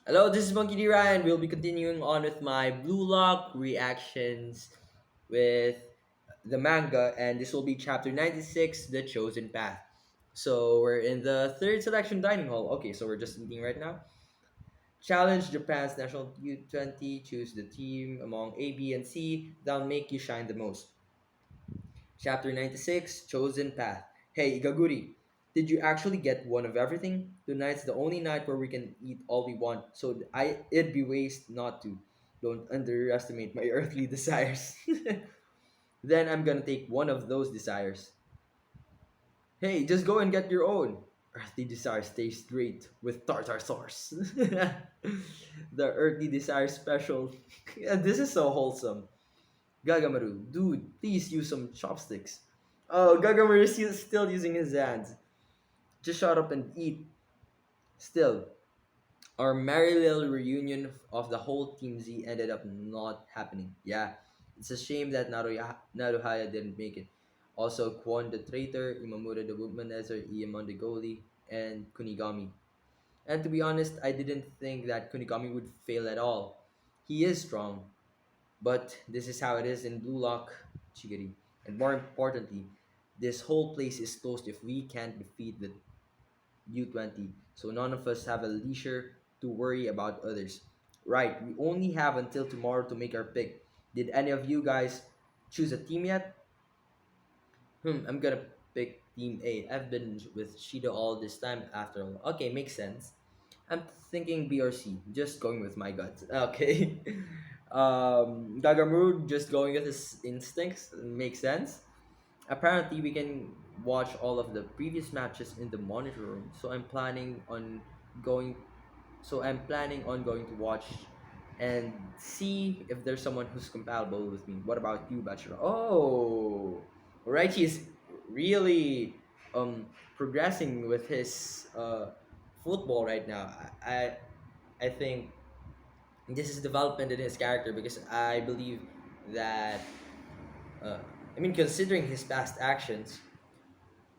Hello, this is Monkey D. Ryan. We'll be continuing on with my Blue Lock reactions with the manga, and this will be chapter 96, The Chosen Path. So we're in the third selection dining hall. Okay, so we're just eating right now. Challenge Japan's national U20, choose the team among A, B, and C that'll make you shine the most. Chapter 96, Chosen Path. Hey, Igaguri, did you actually get one of everything? Tonight's the only night where we can eat all we want, so it'd be waste not to. Don't underestimate my earthly desires. Then I'm gonna take one of those desires. Hey, just go and get your own. Earthly desires taste great with tartar sauce. The earthly desire special. Yeah, this is so wholesome. Gagamaru, dude, please use some chopsticks. Oh, Gagamaru is still using his hands. Just shut up and eat. Still, our merry little reunion of the whole Team Z ended up not happening. Yeah, it's a shame that Naruhaya didn't make it. Also, Kwon the traitor, Imamura the womanizer, Iyamon the goalie, and Kunigami. And to be honest, I didn't think that Kunigami would fail at all. He is strong, but this is how it is in Blue Lock, Chigiri. And more importantly, this whole place is closed if we can't defeat the U20. So none of us have a leisure to worry about others. Right, we only have until tomorrow to make our pick. Did any of you guys choose a team yet? I'm gonna pick Team A. I've been with Shida all this time after all. Okay, makes sense. I'm thinking B or C. Just going with my gut. Okay. Gagamuru just going with his instincts makes sense. Apparently, we can watch all of the previous matches in the monitor room. Going. I'm planning on going to watch and see if there's someone who's compatible with me. What about you, Bachelor? Oh, Raichi is really progressing with his football right now. I think this is development in his character because I believe that uh, considering his past actions,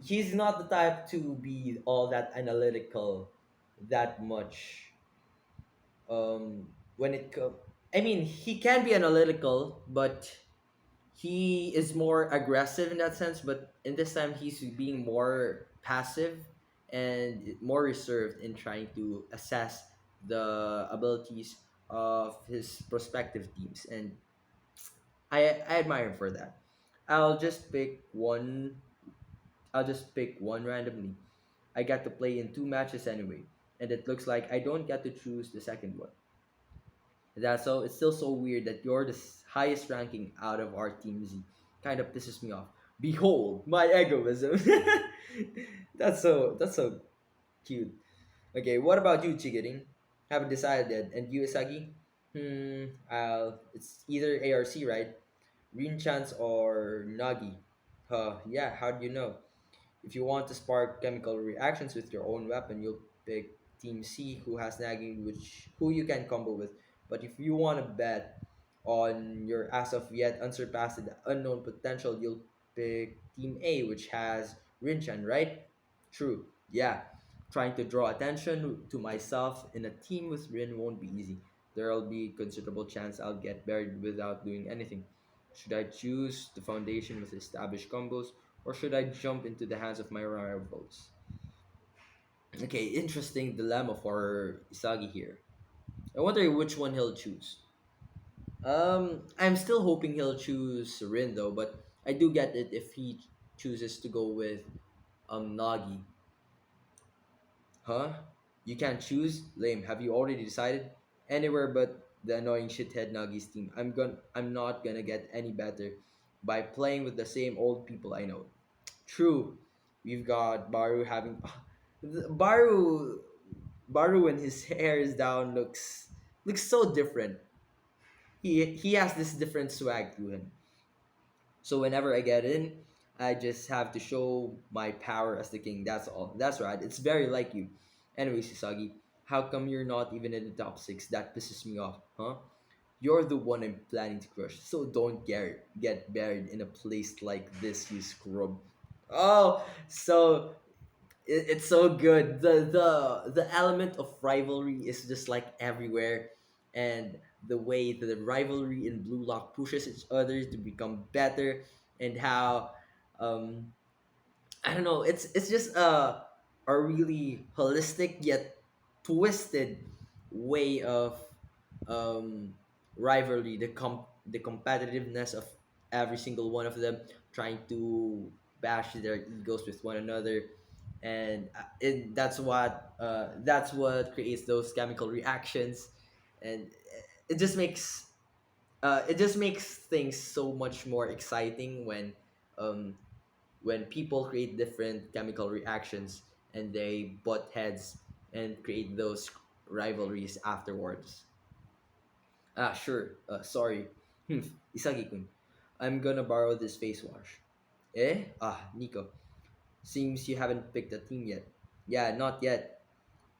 he's not the type to be all that analytical that much. When it co- he can be analytical, but he is more aggressive in that sense. But in this time, he's being more passive and more reserved in trying to assess the abilities of his prospective teams, and I admire him for that. I'll just pick one. I'll just pick one randomly. I got to play in two matches anyway, and it looks like I don't get to choose the second one. That's so it's still so weird that you're the highest ranking out of our team Z. Kind of pisses me off. Behold my egoism. That's so cute. Okay, what about you, Chigiring? Haven't decided yet. And you, Isagi? I'll it's either A or C, right? Green Chance or Nagi. Yeah, how do you know? If you want to spark chemical reactions with your own weapon, you'll pick Team C, who has nagging, which who you can combo with. But if you want to bet on your as of yet unsurpassed unknown potential, you'll pick Team A, which has Rinchan, right? True. Yeah. Trying to draw attention to myself in a team with Rin won't be easy. There'll be considerable chance I'll get buried without doing anything. Should I choose the foundation with established combos, or should I jump into the hands of my rivals? Okay, interesting dilemma for Isagi here. I wonder which one he'll choose. I'm still hoping he'll choose Rin though, but I do get it if he chooses to go with Nagi. Huh? You can't choose? Lame. Have you already decided? Anywhere but the annoying shithead Nagi's team. I'm not gonna get any better by playing with the same old people I know. True. We've got Baru having Baru Baru when his hair is down looks so different. He has this different swag to him. So whenever I get in, I just have to show my power as the king. That's all. That's right. It's very like you. Anyway, Sisagi, how come you're not even in the top six? That pisses me off, huh? You're the one I'm planning to crush. So don't get buried in a place like this, you scrub. Oh, so It's so good. The element of rivalry is just like everywhere, and the way that the rivalry in Blue Lock pushes each other to become better, and how um I don't know. It's just a really holistic yet twisted way of um rivalry. The competitiveness of every single one of them trying to bash their egos with one another, and that's what creates those chemical reactions, and it just makes things so much more exciting um when people create different chemical reactions and they butt heads and create those rivalries afterwards. Ah, sure. Sorry. Isagi-kun. I'm gonna borrow this face wash. Eh? Ah, Nico. Seems you haven't picked a team yet. Yeah, not yet.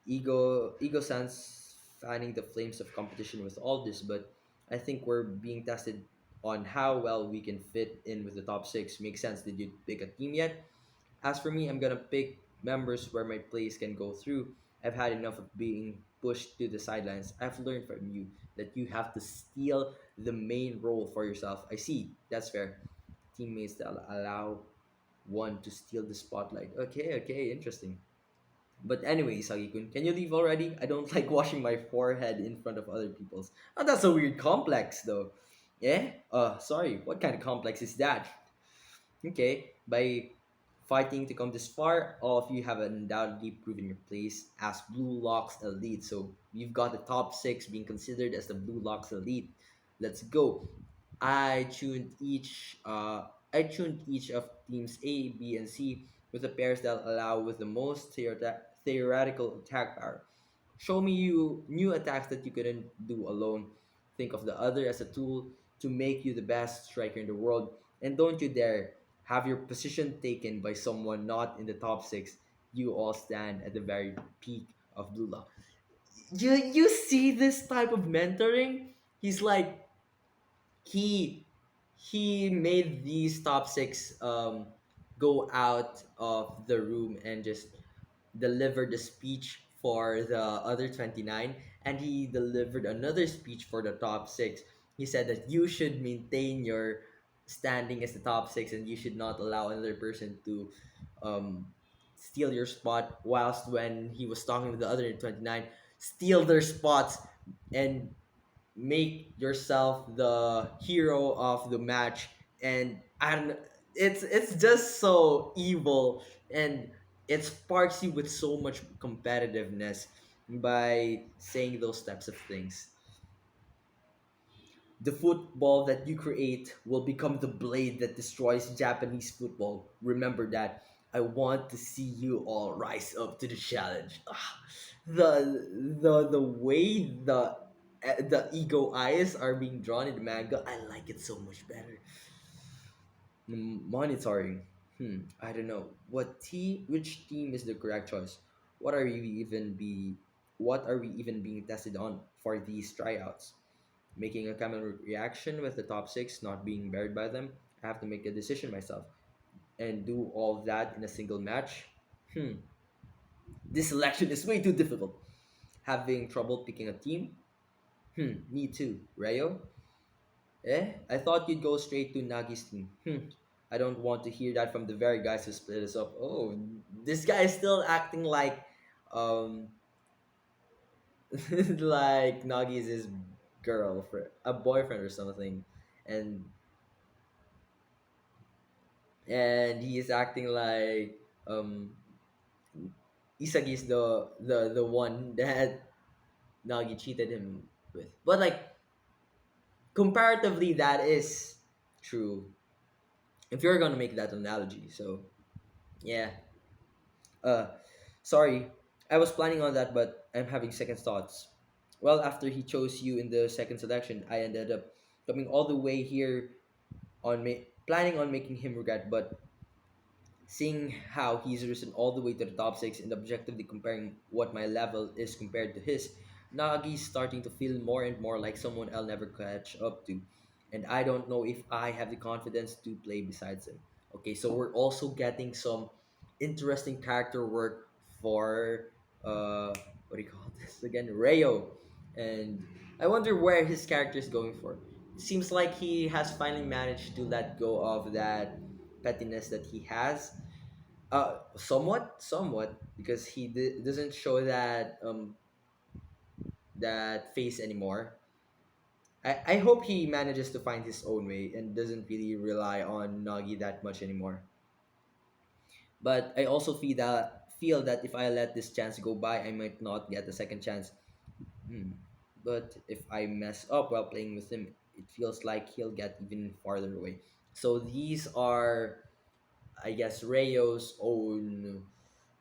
Ego Sans fanning the flames of competition with all this, but I think we're being tested on how well we can fit in with the top six. Makes sense. Did you pick a team yet? As for me, I'm gonna pick members where my plays can go through. I've had enough of being pushed to the sidelines. I've learned from you that you have to steal the main role for yourself. I see. That's fair. Teammates that allow one to steal the spotlight. Okay, okay, interesting. But anyway, Sagi-kun, can you leave already? I don't like washing my forehead in front of other people's. Oh, that's a weird complex, though. Yeah? Sorry. What kind of complex is that? Okay, by fighting to come this far, all of you have undoubtedly proven your place as Blue Locks Elite. So you've got the top six being considered as the Blue Locks Elite. Let's go. I tuned each of teams A, B, and C with the pairs that allow with the most theoretical attack power. Show me you new attacks that you couldn't do alone. Think of the other as a tool to make you the best striker in the world. And don't you dare have your position taken by someone not in the top six. You all stand at the very peak of Blue Lock. You see this type of mentoring? He's like he he made these top six go out of the room and just delivered a speech for the other 29, and he delivered another speech for the top six. He said that you should maintain your standing as the top six and you should not allow another person to um, steal your spot, whilst when he was talking with the other 29, steal their spots and make yourself the hero of the match. And I don't know, it's just so evil, and it sparks you with so much competitiveness by saying those types of things. The football that you create will become the blade that destroys Japanese football. Remember that. I want to see you all rise up to the challenge. The way the ego eyes are being drawn in the manga, I like it so much better. Monitoring. I don't know. Which team is the correct choice? What are you even be what are we even being tested on for these tryouts? Making a chemical reaction with the top six, not being buried by them. I have to make a decision myself and do all that in a single match. Hmm. This selection is way too difficult. Having trouble picking a team? Me too. Rayo? I thought you'd go straight to Nagi's team. I don't want to hear that from the very guys who split us up. Oh, this guy is still acting like um like Nagi is his girlfriend, a boyfriend or something, and he is acting like Isagi is the one that Nagi cheated him with. But like comparatively, that is true if you're gonna make that analogy. So yeah. Uh, sorry, I was planning on that, but I'm having second thoughts. Well, after he chose you in the second selection, I ended up coming all the way here planning on making him regret, but seeing how he's risen all the way to the top six and objectively comparing what my level is compared to his, Nagi's starting to feel more and more like someone I'll never catch up to. And I don't know if I have the confidence to play besides him. Okay, so we're also getting some interesting character work for what do you call this again, Rayo, and I wonder where his character is going for. It seems like he has finally managed to let go of that pettiness that he has, somewhat, because he doesn't show that face anymore. I hope he manages to find his own way and doesn't really rely on Nagi that much anymore. But I also feel that if I let this chance go by, I might not get a second chance. Hmm. But if I mess up while playing with him, it feels like he'll get even farther away. So these are, I guess, Rayo's own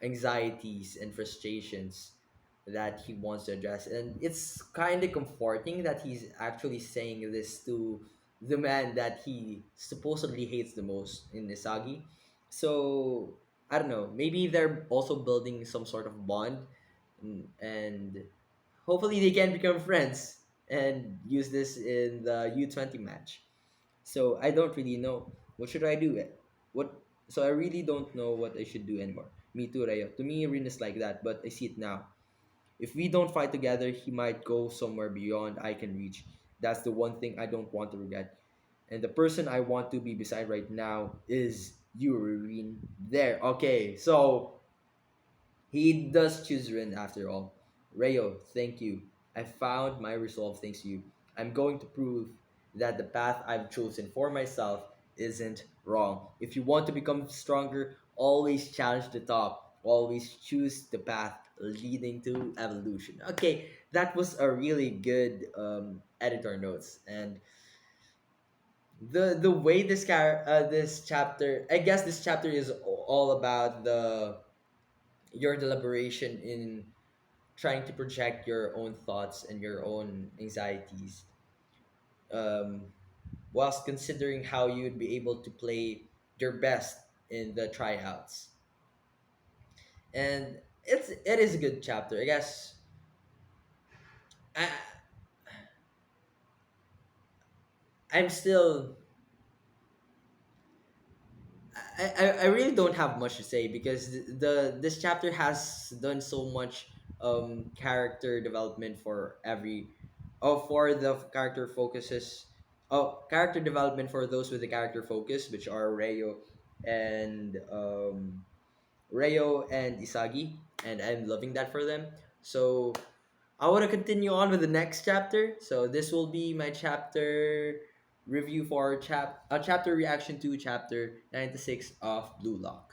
anxieties and frustrations that he wants to address. And it's kind of comforting that he's actually saying this to the man that he supposedly hates the most in Isagi. So, I don't know. Maybe they're also building some sort of bond, and hopefully they can become friends and use this in the U20 match. So I don't really know. What should I do? What? So I really don't know what I should do anymore. Me too, Rayo. To me, Rin is like that, but I see it now. If we don't fight together, he might go somewhere beyond I can reach. That's the one thing I don't want to regret. And the person I want to be beside right now is you, Rin. There. Okay. So he does choose Rin after all. Rayo, thank you. I found my resolve thanks to you. I'm going to prove that the path I've chosen for myself isn't wrong. If you want to become stronger, always challenge the top. Always choose the path leading to evolution. Okay, that was a really good editor notes, and the way this chapter, I guess this chapter is all about the your deliberation in trying to project your own thoughts and your own anxieties, um, whilst considering how you'd be able to play your best in the tryouts. And it is a good chapter. I guess I I'm still I really don't have much to say because this chapter has done so much character development for every for the character focuses, character development for those with the character focus, which are and Rayo and Isagi, and I'm loving that for them. So I want to continue on with the next chapter. So this will be my chapter review for chapter reaction to chapter 96 of Blue Lock.